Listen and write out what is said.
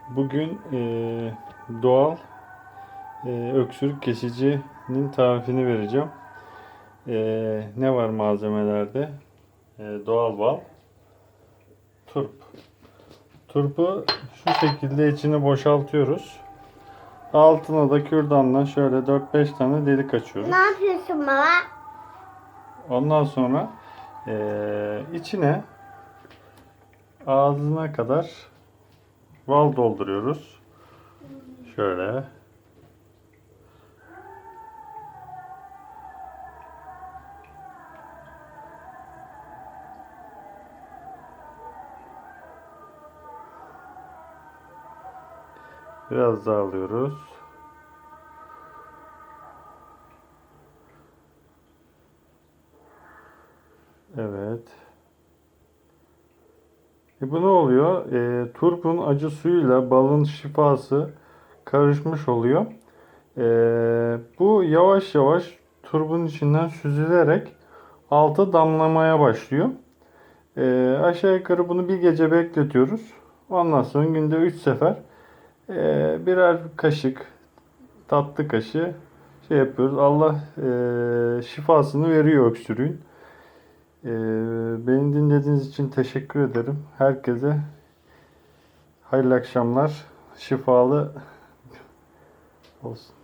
Bugün doğal öksürük kesicinin tarifini vereceğim. Ne var malzemelerde? Doğal bal, turp. Turpu şu şekilde içini boşaltıyoruz. Altına da kürdanla şöyle 4-5 tane delik açıyoruz. Ne yapıyorsun baba? Ondan sonra içine ağzına kadar bal dolduruyoruz. Şöyle. Biraz daha alıyoruz. Evet. Bu ne oluyor? Turpun acı suyuyla balın şifası karışmış oluyor. Bu yavaş yavaş turbun içinden süzülerek alta damlamaya başlıyor. Aşağı yukarı bunu bir gece bekletiyoruz. Ondan sonra günde 3 sefer birer kaşık, tatlı kaşığı şey yapıyoruz. Allah şifasını veriyor öksürüğün. Beni dinlediğiniz için teşekkür ederim. Herkese hayırlı akşamlar. Şifalı olsun.